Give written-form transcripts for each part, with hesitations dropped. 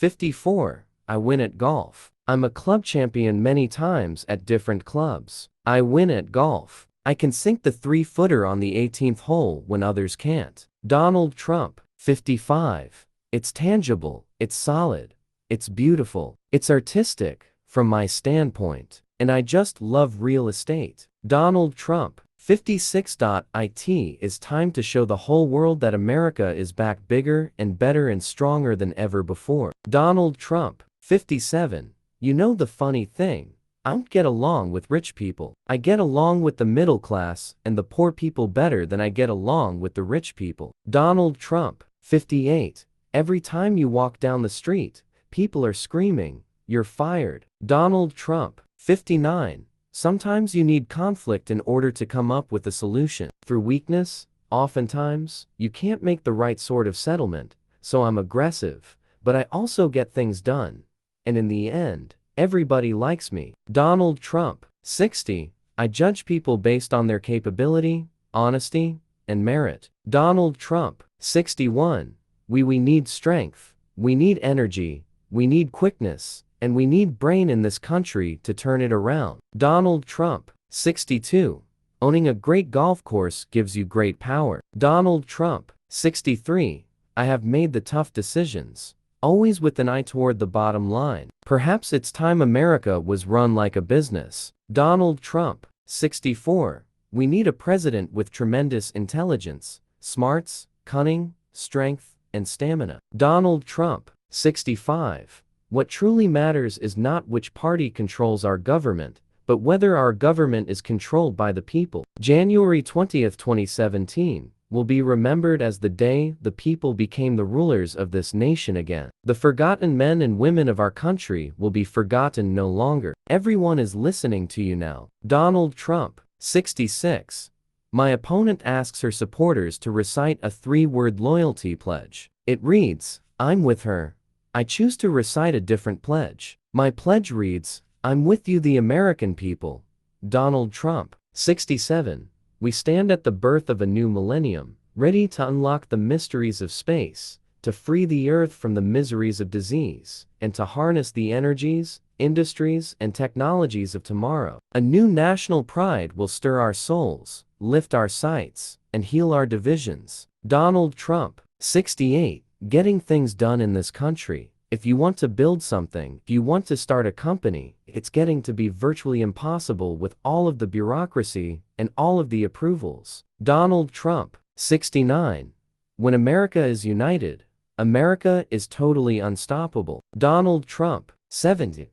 54. I win at golf. I'm a club champion many times at different clubs. I win at golf. I can sink the 3-footer on the 18th hole when others can't. Donald Trump. 55. It's tangible, it's solid, it's beautiful, it's artistic, from my standpoint, and I just love real estate. Donald Trump. 56. It is time to show the whole world that America is back bigger and better and stronger than ever before. Donald Trump. 57. You know the funny thing, I don't get along with rich people. I get along with the middle class and the poor people better than I get along with the rich people. Donald Trump. 58. Every time you walk down the street, people are screaming, "You're fired." Donald Trump. 59. Sometimes you need conflict in order to come up with a solution. Through weakness, oftentimes, you can't make the right sort of settlement, so I'm aggressive, but I also get things done. And in the end, everybody likes me. Donald Trump. 60. I judge people based on their capability, honesty, and merit. Donald Trump. 61. We need strength, we need energy, we need quickness, and we need brain in this country to turn it around. Donald Trump. 62. Owning a great golf course gives you great power. Donald Trump. 63. I have made the tough decisions, always with an eye toward the bottom line. Perhaps it's time America was run like a business. Donald Trump. 64. We need a president with tremendous intelligence, smarts, cunning, strength, and stamina. Donald Trump. 65. What truly matters is not which party controls our government, but whether our government is controlled by the people. January 20th, 2017, will be remembered as the day the people became the rulers of this nation again. The forgotten men and women of our country will be forgotten no longer. Everyone is listening to you now. Donald Trump. 66. My opponent asks her supporters to recite a 3-word loyalty pledge. It reads, "I'm with her." I choose to recite a different pledge. My pledge reads, "I'm with you, the American people." Donald Trump. 67. We stand at the birth of a new millennium, ready to unlock the mysteries of space, to free the earth from the miseries of disease, and to harness the energies, industries, and technologies of tomorrow. A new national pride will stir our souls, lift our sights, and heal our divisions. Donald Trump. 68. Getting things done in this country. If you want to build something, if you want to start a company, it's getting to be virtually impossible with all of the bureaucracy and all of the approvals. Donald Trump. 69. When America is united, America is totally unstoppable. Donald Trump. 70.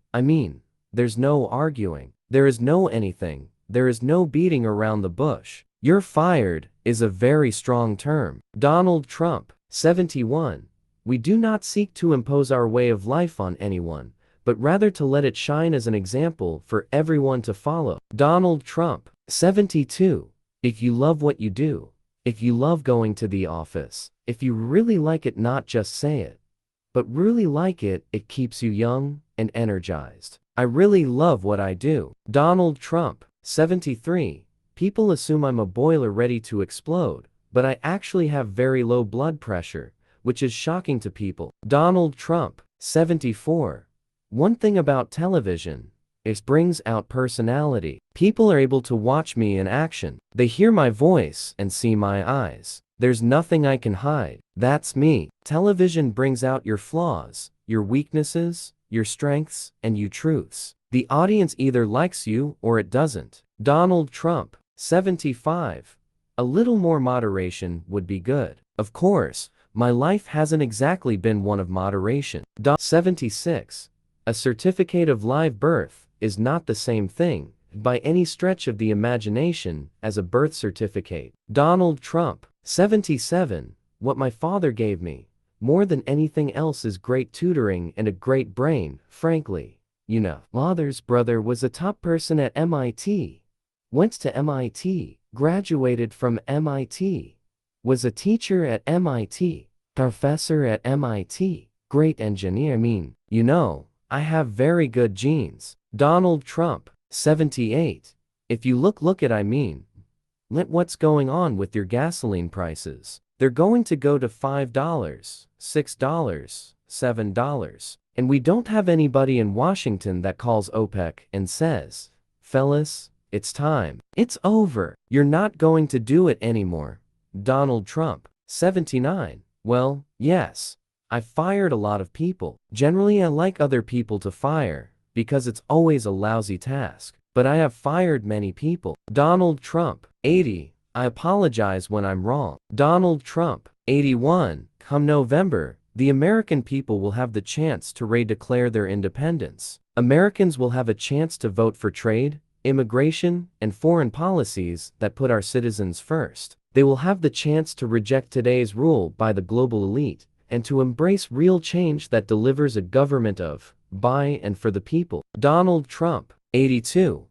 There's no arguing. There is no anything. There is no beating around the bush. "You're fired" is a very strong term. Donald Trump. 71. We do not seek to impose our way of life on anyone, but rather to let it shine as an example for everyone to follow. Donald Trump. 72. If you love what you do, if you love going to the office, if you really like it, not just say it, but really like it, it keeps you young and energized. I really love what I do. Donald Trump. 73. People assume I'm a boiler ready to explode, but I actually have very low blood pressure, which is shocking to people. Donald Trump. 74. One thing about television, it brings out personality. People are able to watch me in action. They hear my voice and see my eyes. There's nothing I can hide. That's me. Television brings out your flaws, your weaknesses, your strengths, and your truths. The audience either likes you or it doesn't. Donald Trump. 75. A little more moderation would be good. Of course, my life hasn't exactly been one of moderation. 76. A certificate of live birth is not the same thing, by any stretch of the imagination, as a birth certificate. Donald Trump. 77. What my father gave me, more than anything else, is great tutoring and a great brain, frankly. You know, father's brother was a top person at MIT. Went to MIT, graduated from MIT, was a teacher at MIT, professor at MIT, great engineer. You know, I have very good genes. Donald Trump. 78. If you look at let what's going on with your gasoline prices. They're going to go to $5, $6, $7. And we don't have anybody in Washington that calls OPEC and says, fellas, it's time. It's over. You're not going to do it anymore. Donald Trump. 79. Well, yes. I've fired a lot of people. Generally, I like other people to fire, because it's always a lousy task. But I have fired many people. Donald Trump. 80. I apologize when I'm wrong. Donald Trump. 81. Come November, the American people will have the chance to redeclare their independence. Americans will have a chance to vote for trade, immigration, and foreign policies that put our citizens first. They will have the chance to reject today's rule by the global elite and to embrace real change that delivers a government of, by, and for the people. Donald Trump. 82.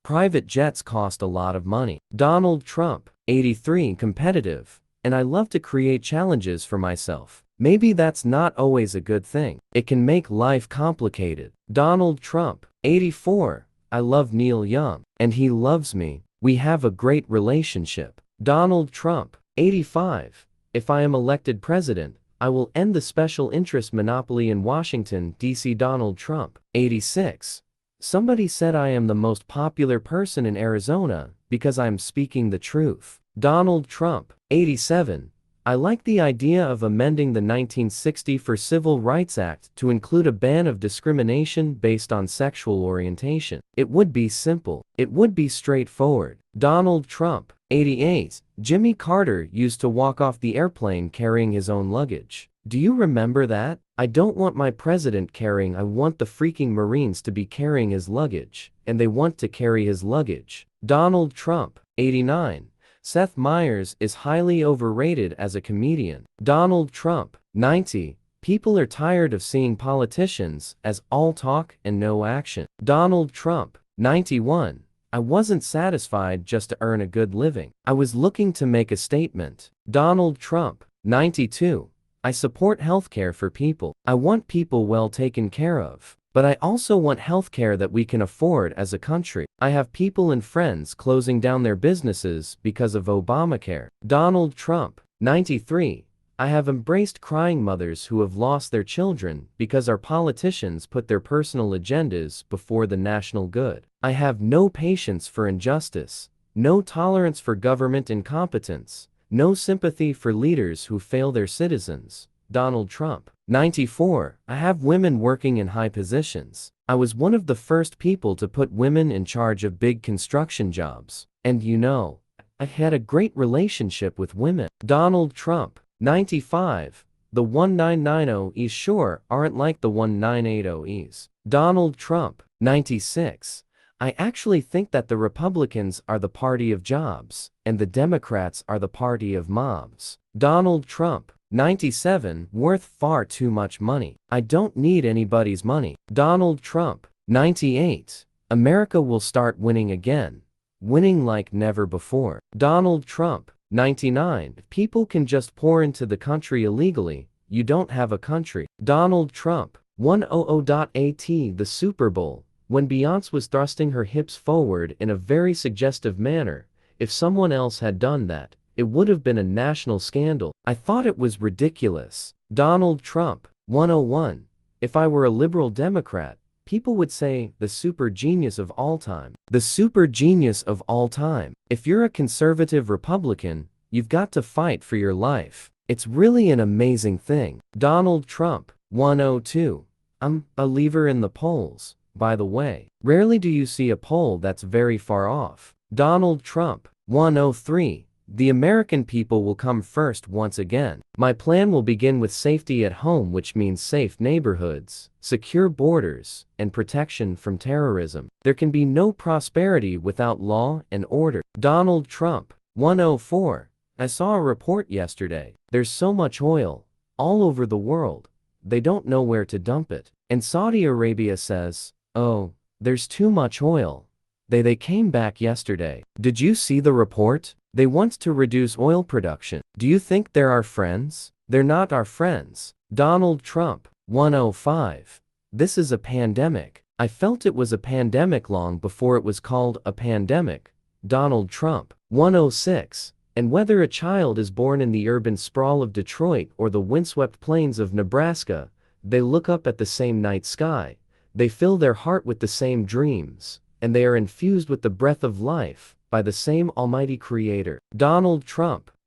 Private jets cost a lot of money. Donald Trump. 83. Competitive. And I love to create challenges for myself. Maybe that's not always a good thing. It can make life complicated. Donald Trump. 84. I love Neil Young, and he loves me. We have a great relationship. Donald Trump. 85. If I am elected president, I will end the special interest monopoly in Washington, D.C. Donald Trump. 86. Somebody said I am the most popular person in Arizona because I am speaking the truth. Donald Trump. 87. I like the idea of amending the 1964 Civil Rights Act to include a ban of discrimination based on sexual orientation. It would be simple. It would be straightforward. Donald Trump. 88. Jimmy Carter used to walk off the airplane carrying his own luggage. Do you remember that? I don't want my president carrying. I want the freaking Marines to be carrying his luggage, and they want to carry his luggage. Donald Trump. 89. Seth Meyers is highly overrated as a comedian. Donald Trump. 90. People are tired of seeing politicians as all talk and no action. Donald Trump. 91. I wasn't satisfied just to earn a good living. I was looking to make a statement. Donald Trump. 92. I support healthcare for people. I want people well taken care of. But I also want healthcare that we can afford as a country. I have people and friends closing down their businesses because of Obamacare. Donald Trump. 93. I have embraced crying mothers who have lost their children because our politicians put their personal agendas before the national good. I have no patience for injustice, no tolerance for government incompetence, no sympathy for leaders who fail their citizens. Donald Trump. 94. I have women working in high positions. I was one of the first people to put women in charge of big construction jobs. And you know, I had a great relationship with women. Donald Trump. 95. The 1990s sure aren't like the 1980s. Donald Trump. 96. I actually think that the Republicans are the party of jobs, and the Democrats are the party of mobs. Donald Trump. 97. Worth far too much money. I don't need anybody's money. Donald Trump. 98. America will start winning again. Winning like never before. Donald Trump. 99. People can just pour into the country illegally. You don't have a country. Donald Trump. 100.at The Super Bowl. When Beyoncé was thrusting her hips forward in a very suggestive manner, if someone else had done that, it would have been a national scandal. I thought it was ridiculous. Donald Trump. 101. If I were a liberal Democrat, people would say, the super genius of all time. The super genius of all time. If you're a conservative Republican, you've got to fight for your life. It's really an amazing thing. Donald Trump. 102. I'm a believer in the polls, by the way. Rarely do you see a poll that's very far off. Donald Trump. 103. The American people will come first once again. My plan will begin with safety at home, which means safe neighborhoods, secure borders, and protection from terrorism. There can be no prosperity without law and order. Donald Trump. 104. I saw a report yesterday. There's so much oil all over the world. They don't know where to dump it. And Saudi Arabia says, oh, there's too much oil. They came back yesterday. Did you see the report? They want to reduce oil production. Do you think they're our friends? They're not our friends. Donald Trump. 105. This is a pandemic. I felt it was a pandemic long before it was called a pandemic. Donald Trump. 106. And whether a child is born in the urban sprawl of Detroit or the windswept plains of Nebraska, They look up at the same night sky. They fill their heart with the same dreams, and they are infused with the breath of life by the same Almighty Creator. Donald Trump.